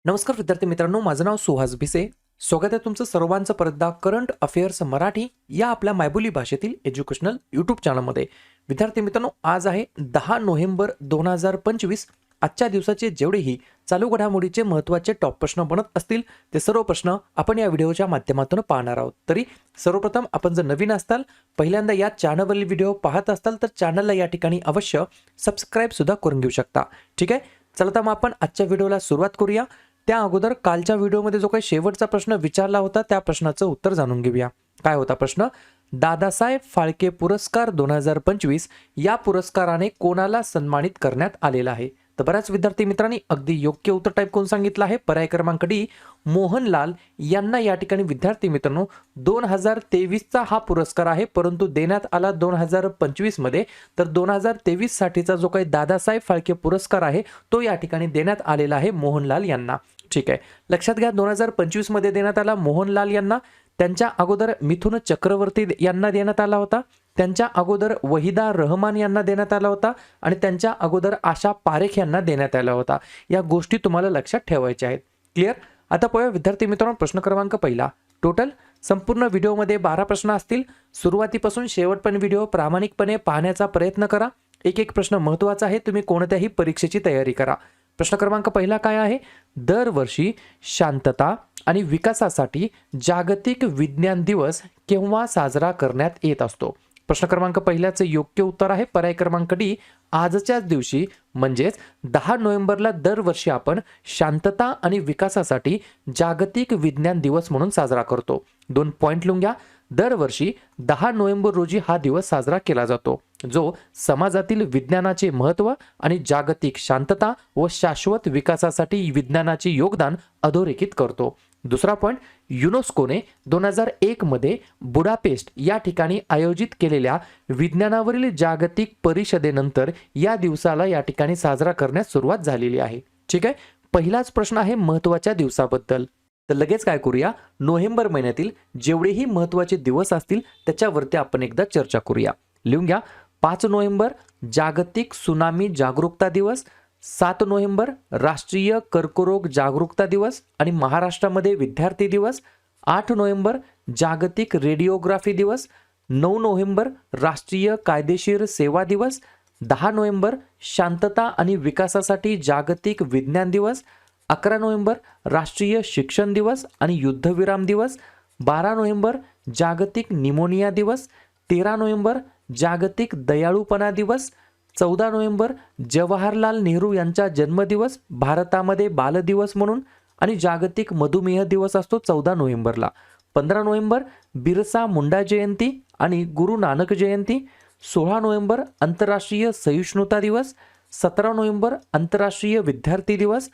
नमस्कार विद्यार्थी मित्रांनो, माझं नाव सुहास भिसे. स्वागत आहे तुमचं सर्वांचं परतदा करंट अफेअर्स मराठी या आपल्या मायबोली भाषेतील एज्युकेशनल यूट्यूब चॅनलमध्ये. विद्यार्थी मित्रांनो, आज आहे 10 नोव्हेंबर 2025. आजच्या दिवसाचे जेवढेही चालू घडामोडीचे महत्त्वाचे टॉप प्रश्न बनत असतील ते सर्व प्रश्न आपण या व्हिडिओच्या माध्यमातून पाहणार आहोत. तरी सर्वप्रथम आपण जर नवीन असताल, पहिल्यांदा या चॅनलवरील व्हिडिओ पाहत असताल तर चॅनलला या ठिकाणी अवश्य सबस्क्राईब सुद्धा करून घेऊ शकता. ठीक आहे, चला तर मग आपण आजच्या व्हिडिओला सुरुवात करूया. त्या अगोदर कालच्या व्हिडिओमध्ये जो काही शेवटचा प्रश्न विचारला होता त्या प्रश्नाचं उत्तर जाणून घेऊया. काय होता प्रश्न? दादासाहेब फाळके पुरस्कार 2025 या पुरस्काराने कोणाला सन्मानित करण्यात आलेला आहे? तर बऱ्याच विद्यार्थी मित्रांनी अगदी योग्य उत्तर टाईप करून सांगितलं आहे. पर्याय क्रमांक डी, मोहनलाल यांना या ठिकाणी विद्यार्थी मित्रांनो 2023चा हा पुरस्कार आहे, परंतु देण्यात आला 2025 मध्ये. तर 2023 साठीचा जो काही दादासाहेब फाळके पुरस्कार आहे तो या ठिकाणी देण्यात आलेला आहे मोहनलाल यांना. ठीक आहे, लक्षात घ्या 2025 मध्ये देण्यात आला मोहनलाल यांना. त्यांच्या अगोदर मिथुन चक्रवर्ती यांना देण्यात आला होता. त्यांच्या अगोदर वहिदा रहमान यांना देण्यात आला होता आणि त्यांच्या अगोदर आशा पारेख यांना देण्यात आला होता. या गोष्टी तुम्हाला लक्षात ठेवायच्या आहेत. क्लिअर? आता पाहूया विद्यार्थी मित्रांनो, प्रश्न क्रमांक पहिला. टोटल संपूर्ण व्हिडिओमध्ये 12 प्रश्न असतील. सुरुवातीपासून शेवटपर्यंत व्हिडिओ प्रामाणिकपणे पाहण्याचा प्रयत्न करा. एक एक प्रश्न महत्त्वाचा आहे, तुम्ही कोणत्याही परीक्षेची तयारी करा. प्रश्न क्रमांक पहिला काय आहे? दरवर्षी शांतता आणि विकासासाठी जागतिक विज्ञान दिवस केव्हा साजरा करण्यात येत असतो? प्रश्न क्रमांक पहिल्याचे योग्य उत्तर आहे पर्याय क्रमांक डी, आजच्याच दिवशी म्हणजेच 10 नोव्हेंबरला दरवर्षी आपण शांतता आणि विकासासाठी जागतिक विज्ञान दिवस म्हणून साजरा करतो. 2 पॉइंट लिहून घ्या. दरवर्षी 10 नोव्हेंबर रोजी हा दिवस साजरा केला जातो, जो समाजातील विज्ञानाचे महत्त्व आणि जागतिक शांतता व शाश्वत विकासासाठी विज्ञानाचे योगदान अधोरेखित करतो. दुसरा पॉइंट, युनेस्कोने 2001 मध्ये बुडापेस्ट या ठिकाणी आयोजित केलेल्या विज्ञानावरील जागतिक परिषदेनंतर या दिवसाला या ठिकाणी साजरा करण्यास सुरुवात झालेली आहे. ठीक आहे, पहिलाच प्रश्न आहे महत्त्वाच्या दिवसाबद्दल. तर लगेच काय करूया, नोव्हेंबर महिन्यातील जेवढेही महत्त्वाचे दिवस असतील त्याच्यावरती आपण एकदा चर्चा करूया. लिहून घ्या. 5 नोव्हेंबर जागतिक सुनामी जागरूकता दिवस, 7 नोव्हेंबर राष्ट्रीय कर्करोग जागरूकता दिवस आणि महाराष्ट्रामध्ये विद्यार्थी दिवस, 8 नोव्हेंबर जागतिक रेडिओग्राफी दिवस, 9 नोव्हेंबर राष्ट्रीय कायदेशीर सेवा दिवस, 10 नोव्हेंबर शांतता आणि विकासासाठी जागतिक विज्ञान दिवस, 11 नोव्हेंबर राष्ट्रीय शिक्षण दिवस आणि युद्धविराम दिवस, 12 नोव्हेंबर जागतिक निमोनिया दिवस, 13 नोव्हेंबर जागतिक दयाळूपणा दिवस, 14 नोव्हेंबर जवाहरलाल नेहरू यांचा जन्मदिवस भारतामध्ये बालदिवस म्हणून आणि जागतिक मधुमेह दिवस असतो 14 नोव्हेंबरला. 15 नोव्हेंबर बिरसा मुंडा जयंती आणि गुरु नानक जयंती, 16 नोव्हेंबर आंतरराष्ट्रीय सहिष्णुता दिवस, 17 नोव्हेंबर आंतरराष्ट्रीय विद्यार्थी दिवस,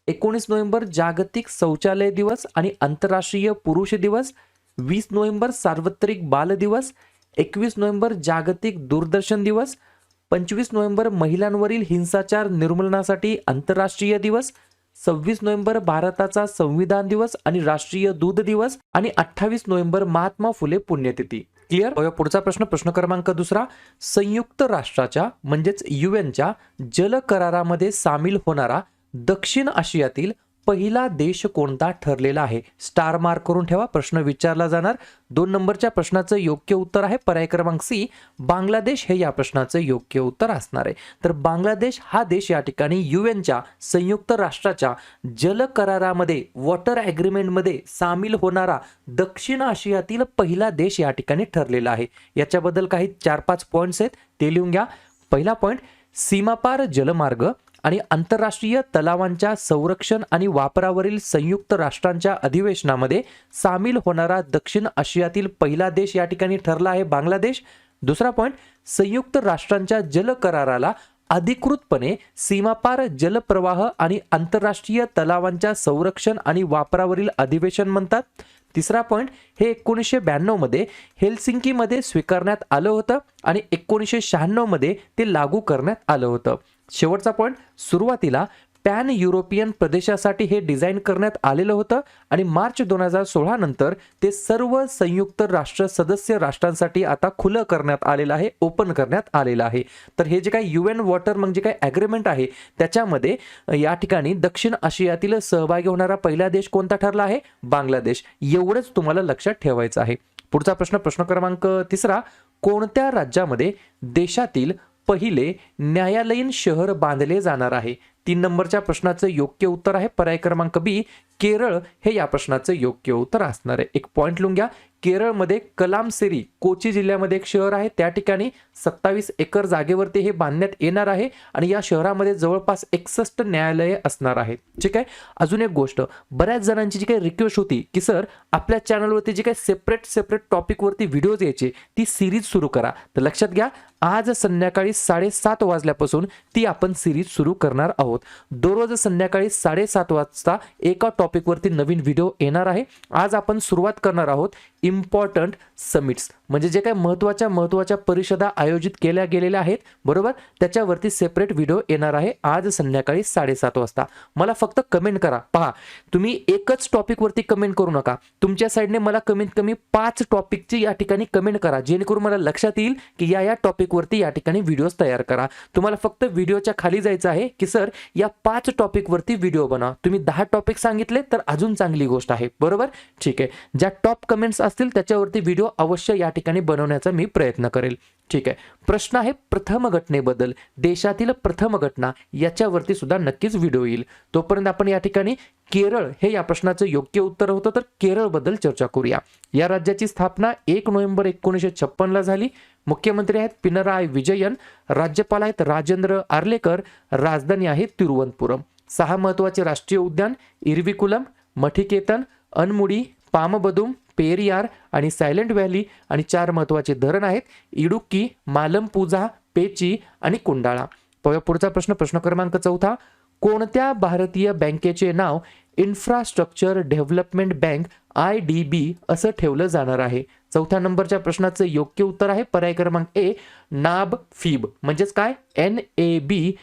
19 नोव्हेंबर जागतिक शौचालय दिवस आणि आंतरराष्ट्रीय पुरुष दिवस, 20 नोव्हेंबर सार्वत्रिक बाल दिवस, 21 नोव्हेंबर जागतिक दूरदर्शन दिवस, 25 नोव्हेंबर महिलांवरील हिंसाचार निर्मूलनासाठी आंतरराष्ट्रीय दिवस, 26 नोव्हेंबर भारताचा संविधान दिवस आणि राष्ट्रीय दूध दिवस आणि 28 नोव्हेंबर महात्मा फुले पुण्यतिथी. क्लिअर? पुढचा प्रश्न, प्रश्न क्रमांक दुसरा. संयुक्त राष्ट्राच्या म्हणजेच युएनच्या जल करारामध्ये सामील होणारा दक्षिण आशियातील पहिला देश कोणता ठरलेला आहे? स्टार मार्क करून ठेवा, प्रश्न विचारला जाणार. 2 नंबरच्या प्रश्नाचं योग्य उत्तर आहे पर्याय क्रमांक सी, बांगलादेश हे या प्रश्नाचं योग्य उत्तर असणार आहे. तर बांगलादेश हा देश या ठिकाणी युएनच्या संयुक्त राष्ट्राच्या जल करारामध्ये वॉटर ॲग्रीमेंटमध्ये सामील होणारा दक्षिण आशियातील पहिला देश या ठिकाणी ठरलेला आहे. याच्याबद्दल काही 4-5 पॉईंट्स आहेत, ते लिहून घ्या. पहिला पॉईंट, सीमापार जलमार्ग आणि आंतरराष्ट्रीय तलावांच्या संरक्षण आणि वापरावरील संयुक्त राष्ट्रांच्या अधिवेशनामध्ये सामील होणारा दक्षिण आशियातील पहिला देश या ठिकाणी ठरला आहे बांगलादेश. दुसरा पॉइंट, संयुक्त राष्ट्रांच्या जल कराराला अधिकृतपणे सीमापार जलप्रवाह आणि आंतरराष्ट्रीय तलावांच्या संरक्षण आणि वापरावरील अधिवेशन म्हणतात. तिसरा पॉइंट, हे 1992 मध्ये हेल्सिंकीमध्ये स्वीकारण्यात आलं होतं आणि 1996 मध्ये ते लागू करण्यात आलं होतं. शेवटचा पॉइंट, सुरुवातीला पॅन युरोपियन प्रदेशासाठी हे डिझाईन करण्यात आलेलं होतं आणि मार्च 2016 नंतर ते सर्व संयुक्त राष्ट्र सदस्य राष्ट्रांसाठी आता खुलं करण्यात आलेलं आहे, ओपन करण्यात आलेलं आहे. तर हे जे काही UN वॉटर म्हणजे काय ॲग्रीमेंट आहे त्याच्यामध्ये या ठिकाणी दक्षिण आशियातील सहभागी होणारा पहिला देश कोणता ठरला आहे? बांगलादेश. एवढंच तुम्हाला लक्षात ठेवायचं आहे. पुढचा प्रश्न क्रमांक 3, कोणत्या राज्यामध्ये देशातील पहिले न्यायालयीन शहर बांधले जाणार आहे? 3 नंबरच्या प्रश्नाचं योग्य उत्तर आहे पर्याय क्रमांक बी, केरळ हे या प्रश्नाचं योग्य उत्तर असणार आहे. एक पॉइंट लिहून घ्या. केरळमध्ये कलामसेरी कोची जिल्ह्यामध्ये एक शहर आहे, त्या ठिकाणी 27 एकर जागेवरती हे बांधण्यात येणार आहे आणि या शहरामध्ये जवळपास 61 न्यायालये असणार आहेत. ठीक आहे. अजून एक गोष्ट, बऱ्याच जणांची जी काही रिक्वेस्ट होती की सर आपल्या चॅनलवरती जे काही सेपरेट टॉपिकवरती व्हिडिओज यायचे ती सिरीज सुरू करा. तर लक्षात घ्या, आज संध्याकाळी 7:30 वाजल्यापासून ती आपण सिरीज सुरू करणार आहोत. दररोज संध्याकाळी 7:30 वाजता एका टॉपिकवरती नवीन व्हिडिओ येणार आहे. आज आपण सुरुवात करणार आहोत इम्पॉर्टंट समिट्स, म्हणजे जे काही महत्त्वाच्या परिषदा आयोजित केल्या गेलेल्या आहेत, बरोबर, त्याच्यावरती सेपरेट व्हिडिओ येणार आहे आज संध्याकाळी 7:30 वाजता. मला फक्त कमेंट करा. पहा, तुम्ही एकच टॉपिकवरती कमेंट करू नका. तुमच्या साईडने मला कमीत कमी 5 टॉपिकची या ठिकाणी कमेंट करा, जेणेकरून मला लक्षात येईल की या टॉपिकवरती या ठिकाणी व्हिडिओज तयार करा. तुम्हाला फक्त व्हिडिओच्या खाली जायचं आहे की सर या 5 टॉपिकवरती व्हिडिओ बनवा. तुम्ही 10 टॉपिक सांगितले तर अजून चांगली गोष्ट आहे, बरोबर. ठीक आहे. ज्या टॉप कमेंट्स असतील त्याच्यावरती व्हिडिओ अवश्य या ठिकाणी बनवण्याचा मी प्रयत्न करेल. ठीक आहे. प्रश्न आहे प्रथम घटनेबद्दल, देशातील प्रथम घटना, याच्यावरती सुद्धा नक्कीच व्हिडिओ येईल. तोपर्यंत आपण या ठिकाणी केरळ हे या प्रश्नाचं योग्य उत्तर होतं, तर केरळ बद्दल चर्चा करूया. या राज्याची स्थापना 1 नोव्हेंबर 1956 ला झाली. मुख्यमंत्री आहेत पिनराई विजयन, राज्यपाल आहेत राजेंद्र आर्लेकर, राजधानी आहे तिरुवनंतपुरम. 6 महत्त्वाचे राष्ट्रीय उद्यान, इरविकुलम, मठिकेतन, अनमुडी, पामबदुम, पेरियार आणि सायलेंट व्हॅली, आणि 4 महत्त्वाचे धरण आहेत इडुक्की, मालमपुझा, पेची आणि कुंडाळा. पुढचा प्रश्न क्रमांक 4, कोणत्या भारतीय बँकेचे नाव इन्फ्रास्ट्रक्चर डेव्हलपमेंट बँक IDB असं ठेवलं जाणार आहे? 4थ्या नंबरच्या प्रश्नाचं योग्य उत्तर आहे पर्याय क्रमांक ए, नाबफिब. म्हणजेच काय? NABFIB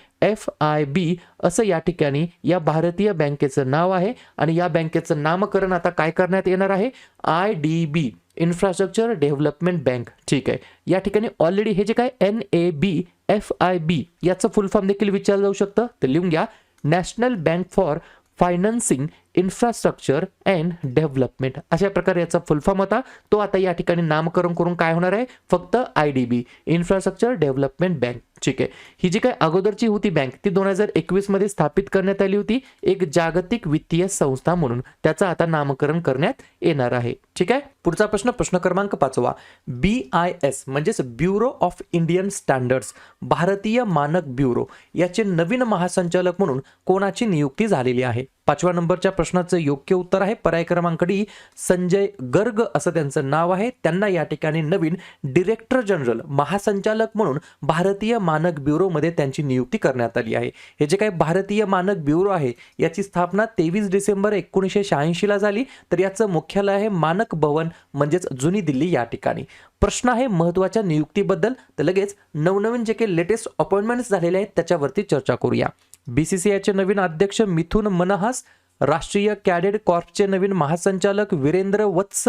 असं या ठिकाणी या भारतीय बँकेचं नाव आहे आणि या बँकेचं नामकरण आता काय करण्यात येणार आहे? IDB, infrastructure development bank. ठीक आहे. या ठिकाणी ऑलरेडी हे जे काय NABFIB याचं फुल फॉर्म देखील विचारलं जाऊ शकतं, तर लिहून घ्या, national bank for financing infrastructure and development. अशा प्रकारे याचा फुल फॉर्म होता. तो आता या ठिकाणी नामकरण करून काय होणार आहे? फक्त IDB, इन्फ्रास्ट्रक्चर डेव्हलपमेंट बँक. ठीक आहे. ही जी काही अगोदरची होती बँक ती 2021 मध्ये स्थापित करण्यात आली होती एक जागतिक वित्तीय संस्था म्हणून. त्याचं आता नामकरण करण्यात येणार आहे. ठीक आहे. पुढचा प्रश्न क्रमांक 5, BIS म्हणजेच ब्युरो ऑफ इंडियन स्टँडर्ड्स, भारतीय मानक ब्युरो, याचे नवीन महासंचालक म्हणून कोणाची नियुक्ती झालेली आहे? 5व्या नंबरच्या प्रश्नाचं योग्य उत्तर आहे पर्याय क्रमांक डी, संजय गर्ग असं त्यांचं नाव आहे. त्यांना या ठिकाणी नवीन डायरेक्टर जनरल, महासंचालक म्हणून भारतीय मानक ब्युरोमध्ये त्यांची नियुक्ती करण्यात आली आहे. हे जे काही भारतीय मानक ब्युरो आहे याची स्थापना 23 डिसेंबर 1986 ला झाली. तर याचं मुख्यालय आहे मानक भवन म्हणजेच जुनी दिल्ली या ठिकाणी. प्रश्न आहे महत्त्वाच्या नियुक्तीबद्दल, तर लगेच नवनवीन जे काही लेटेस्ट अपॉइंटमेंट्स झालेले आहेत त्याच्यावरती चर्चा करूया. BCCIचे नवीन अध्यक्ष मिथुन मनहास, राष्ट्रीय कॅडेट कॉर्प्सचे नवीन महासंचालक वीरेंद्र वत्स,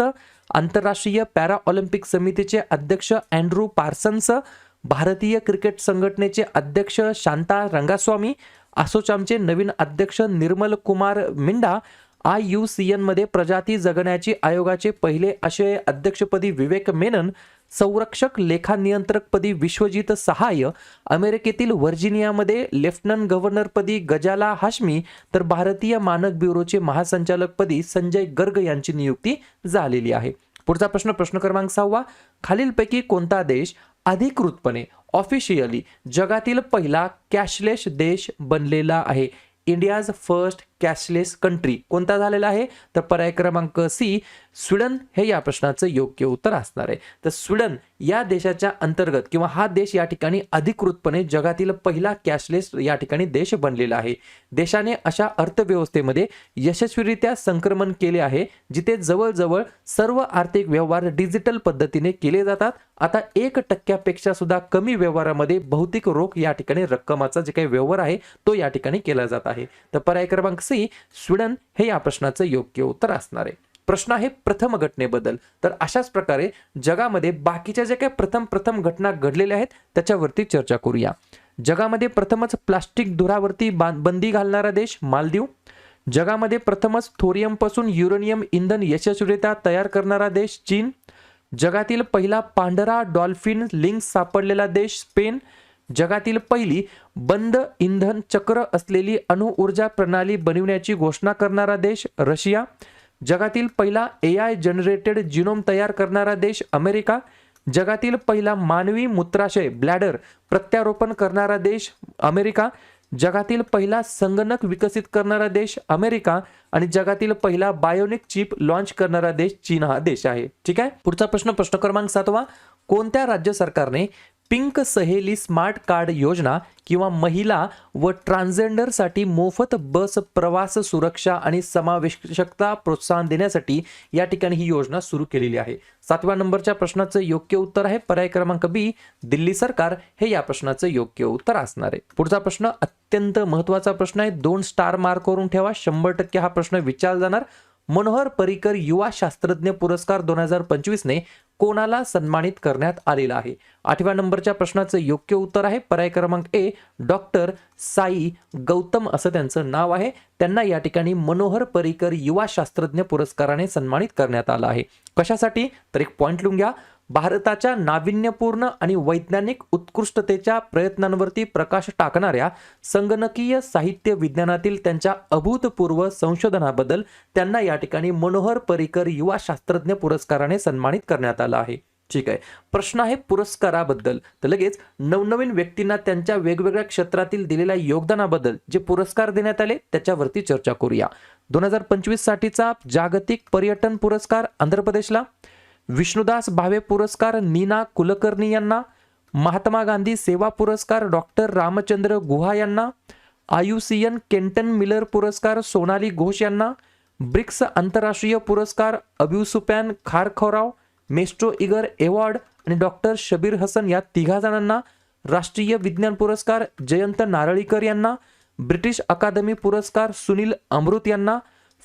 आंतरराष्ट्रीय पॅरा ऑलिम्पिक समितीचे अध्यक्ष अँड्रू पार्सन्स, भारतीय क्रिकेट संघटनेचे अध्यक्ष शांता रंगास्वामी, असोचॅमचे नवीन अध्यक्ष निर्मल कुमार मिंडा, IUCN मध्ये प्रजाती जगण्याची आयोगाचे पहिले असे अध्यक्षपदी विवेक मेनन, संरक्षक लेखा नियंत्रकपदी विश्वजित सहाय, अमेरिकेतील व्हर्जिनियामध्ये लेफ्टनंट गव्हर्नरपदी गजाला हाशमी, तर भारतीय मानक ब्युरोचे महासंचालकपदी संजय गर्ग यांची नियुक्ती झालेली आहे. पुढचा प्रश्न क्रमांक 6, खालीलपैकी कोणता देश अधिकृतपणे ऑफिशियली जगातील पहिला कॅशलेस देश बनलेला आहे? इंडियाज फर्स्ट कॅशलेस कंट्री कोणता झालेला आहे? तर पर्याय क्रमांक सी स्वीडन हे या प्रश्नाचं योग्य उत्तर असणार आहे. तर स्वीडन या देशाच्या अंतर्गत किंवा हा देश या ठिकाणी अधिकृतपणे जगातील पहिला कॅशलेस या ठिकाणी देश बनलेला आहे. देशाने अशा अर्थव्यवस्थेमध्ये यशस्वीरित्या संक्रमण केले आहे जिथे जवळजवळ सर्व आर्थिक व्यवहार डिजिटल पद्धतीने केले जातात. आता 1% सुद्धा कमी व्यवहारामध्ये भौतिक रोख या ठिकाणी रक्कमाचा जे काही व्यवहार आहे तो या ठिकाणी केला जात आहे. तर पर्याय क्रमांक सी स्वीडन हे या प्रश्नाचं योग्य उत्तर असणार आहे. प्रश्न आहे प्रथम घटनेबद्दल. तर अशाच प्रकारे जगामध्ये बाकीच्या जे काही प्रथम घटना घडलेल्या आहेत त्याच्यावरती चर्चा करूया. जगामध्ये प्रथमच प्लास्टिक धुरावरती बंदी घालणारा देश मालदीव. जगामध्ये प्रथमच थोरियम पासून युरेनियम इंधन यशस्वीरित्या तयार करणारा देश चीन. जगातील पहिला पांढरा डॉल्फिन लिंक्स सापडलेला देश स्पेन. जगातील पहिली बंद इंधन चक्र असलेली अणुऊर्जा प्रणाली बनविण्याची घोषणा करणारा देश रशिया. जगातील पहिला AI जनरेटेड जिनोम तयार करणारा देश अमेरिका. जगातील पहिला मानवी मूत्राशय ब्लॅडर प्रत्यारोपण करणारा देश अमेरिका. जगातील पहिला संगणक विकसित करणारा देश अमेरिका. आणि जगातील पहिला बायोनिक चिप लॉन्च करणारा देश चीन हा देश आहे. ठीक आहे. पुढचा प्रश्न क्रमांक 7. कोणत्या राज्य सरकारने पिंक सहेली स्मार्ट कार्ड योजना किंवा महिला व ट्रान्सजेंडरसाठी मोफत बस प्रवास सुरक्षा आणि समावेशकता प्रोत्साहन देण्यासाठी या ठिकाणी ही योजना सुरू केलेली आहे? 7व्या नंबरच्या प्रश्नाचं योग्य उत्तर आहे पर्याय क्रमांक बी दिल्ली सरकार हे या प्रश्नाचं योग्य उत्तर असणार आहे. पुढचा प्रश्न अत्यंत महत्त्वाचा प्रश्न आहे. 2 स्टार मार्क करून ठेवा. 100% हा प्रश्न विचारला जाणार. मनोहर पर्रिकर युवा शास्त्रज्ञ पुरस्कार 2025 ने कोणाला सन्मानित करण्यात आलेला आहे? 8व्या नंबरच्या प्रश्नाचं योग्य उत्तर आहे पर्याय क्रमांक ए डॉक्टर साई गौतम असं त्यांचं नाव आहे. त्यांना या ठिकाणी मनोहर पर्रिकर युवा शास्त्रज्ञ पुरस्काराने सन्मानित करण्यात आला आहे. कशासाठी? तर एक पॉइंट लिहून घ्या. भारताच्या नाविन्यपूर्ण आणि वैज्ञानिक उत्कृष्टतेच्या प्रयत्नांवरती प्रकाश टाकणाऱ्या संगणकीय साहित्य विज्ञानातील त्यांच्या अभूतपूर्व संशोधनाबद्दल त्यांना या ठिकाणी मनोहर पर्रिकर युवा शास्त्रज्ञ पुरस्काराने सन्मानित करण्यात आला आहे. ठीक आहे. प्रश्न आहे पुरस्काराबद्दल. तर लगेच नवनवीन व्यक्तींना त्यांच्या वेगवेगळ्या क्षेत्रातील दिलेल्या योगदानाबद्दल जे पुरस्कार देण्यात आले त्याच्यावरती चर्चा करूया. 2025 साठीचा जागतिक पर्यटन पुरस्कार आंध्र प्रदेशला. विष्णुदास भावे पुरस्कार नीना कुलकर्णी यांना. महात्मा गांधी सेवा पुरस्कार डॉक्टर रामचंद्र गुहा यांना. IUCN केंटन मिलर पुरस्कार सोनाली घोष यांना. ब्रिक्स आंतरराष्ट्रीय पुरस्कार अबू सुफियान खारखोराव. मेस्ट्रो इगर अवॉर्ड आणि डॉक्टर शबीर हसन या 3 जणांना. राष्ट्रीय विज्ञान पुरस्कार जयंत नारळीकर यांना. ब्रिटिश अकादमी पुरस्कार सुनील अमृत यांना.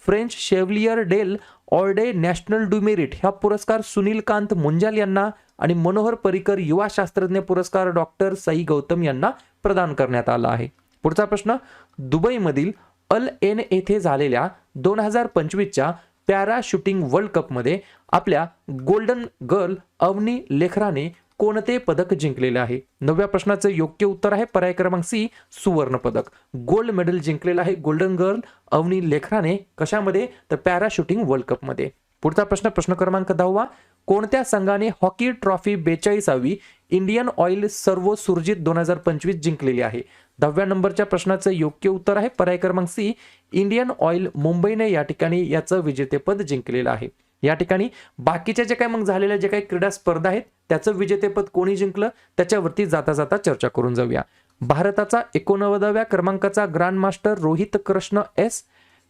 French Chevalier del Ordre National du Merite ह्या पुरस्कार सुनीलकांत मुंजाल यांना. आणि मनोहर पर्रिकर युवा शास्त्रज्ञ पुरस्कार डॉक्टर साई गौतम यांना प्रदान करण्यात आला आहे. पुढचा प्रश्न दुबईमधील अल एन येथे झालेल्या 2025च्या पॅरा शूटिंग वर्ल्ड कपमध्ये आपल्या गोल्डन गर्ल अवनी लेखराने कोणते पदक जिंकलेले आहे? 9व्या प्रश्नाचं योग्य उत्तर आहे पर्याय क्रमांक सी सुवर्ण पदक. गोल्ड मेडल जिंकलेलं आहे गोल्डन गर्ल अवनी लेखराने. कशामध्ये? तर पॅरा शूटिंग वर्ल्ड कपमध्ये. पुढचा प्रश्न क्रमांक 10. कोणत्या संघाने हॉकी ट्रॉफी 42वी इंडियन ऑइल सर्वो सुरजित 2025 जिंकलेली आहे? 10व्या नंबरच्या प्रश्नाचं योग्य उत्तर आहे पर्याय क्रमांक सी इंडियन ऑइल मुंबईने या ठिकाणी याचं विजेतेपद जिंकलेलं आहे. या ठिकाणी बाकीच्या जे काही मग झालेल्या जे काही क्रीडा स्पर्धा आहेत त्याचं विजेतेपद कोणी जिंकलं त्याच्यावरती जाता जाता चर्चा करून जाऊया. भारताचा 89व्या क्रमांकाचा grand master Rohit Krishna S.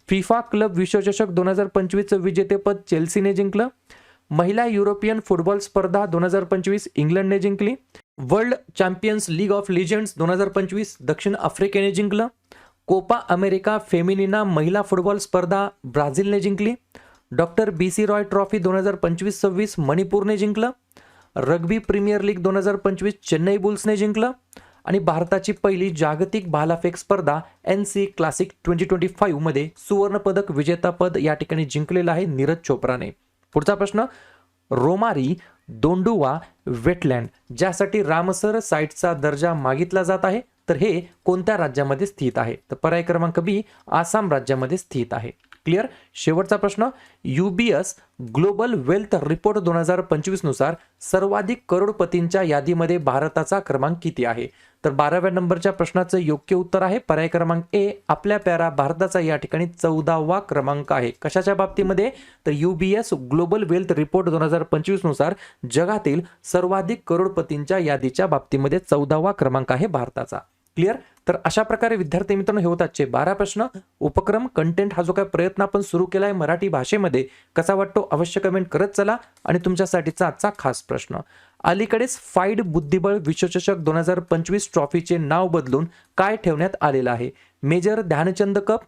FIFA club विश्वचषक 2025चं विजेतेपद चेल्सीने जिंकलं. महिला युरोपियन फुटबॉल स्पर्धा 2025 इंग्लंडने जिंकली. World champions league of legends 2025 दक्षिण आफ्रिकेने जिंकलं. कोपा अमेरिका फेमिनिना महिला फुटबॉल स्पर्धा ब्राझीलने जिंकली. डॉक्टर BC रॉय ट्रॉफी 2025-26 मणिपूरने जिंकलं. रग्बी प्रीमियर लीग 2025 चेन्नई बुल्सने जिंकलं. आणि भारताची पहिली जागतिक भालाफेक स्पर्धा NC क्लासिक 2025 मध्ये सुवर्णपदक विजेतापद या ठिकाणी जिंकलेलं आहे नीरज चोप्राने. पुढचा प्रश्न रोमारी दोंडुवा वेटलँड ज्यासाठी रामसर साइटचा दर्जा मागितला जात आहे तर हे कोणत्या राज्यामध्ये स्थित आहे? तर पर्याय क्रमांक बी आसाम राज्यामध्ये स्थित आहे. क्लिअर. शेवटचा प्रश्न, UBS ग्लोबल वेल्थ रिपोर्ट 2025 नुसार सर्वाधिक करोडपतींच्या यादीमध्ये भारताचा क्रमांक किती आहे? तर 12व्या नंबरच्या प्रश्नाचं योग्य उत्तर आहे पर्याय क्रमांक ए. आपल्या प्यारा भारताचा या ठिकाणी 14वा क्रमांक आहे. कशाच्या बाबतीमध्ये? तर UBS ग्लोबल वेल्थ रिपोर्ट 2025 नुसार जगातील सर्वाधिक करोडपतींच्या यादीच्या बाबतीमध्ये 14वा क्रमांक आहे भारताचा. क्लिअर. तर अशा प्रकारे विद्यार्थी मित्रांनो हे होतात आजचे 12 प्रश्न. उपक्रम कंटेंट हा जो काही प्रयत्न आपण सुरू केलाय मराठी भाषेमध्ये कसा वाटतो अवश्य कमेंट करत चला. आणि तुमच्यासाठीचा आजचा खास प्रश्न, अलीकडेच फाईड बुद्धिबळ विश्वचषक 2025 ट्रॉफीचे नाव बदलून काय ठेवण्यात आलेलं आहे? Major Dhyanchand cup,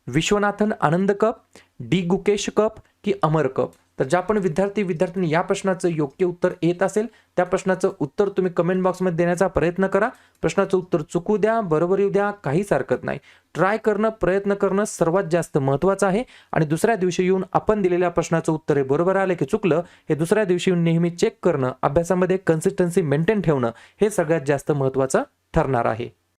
Viswanathan Anand cup, D Gukesh cup की अमर कप? तर ज्या पण विद्यार्थ्यांनी या प्रश्नाचं योग्य उत्तर येत असेल त्या प्रश्नाचं उत्तर तुम्ही कमेंट बॉक्समध्ये देण्याचा प्रयत्न करा. प्रश्नाचं उत्तर चुकू द्या, बरोबर येऊ द्या, काहीच हरकत नाही. ट्राय करणं, प्रयत्न करणं सर्वात जास्त महत्त्वाचं आहे. आणि दुसऱ्या दिवशी येऊन आपण दिलेल्या प्रश्नाचं उत्तर हे बरोबर आलं की चुकलं हे दुसऱ्या दिवशी येऊन नेहमी चेक करणं, अभ्यासामध्ये कन्सिस्टन्सी मेंटेन ठेवणं हे सगळ्यात जास्त महत्त्वाचं ठरणार आहे.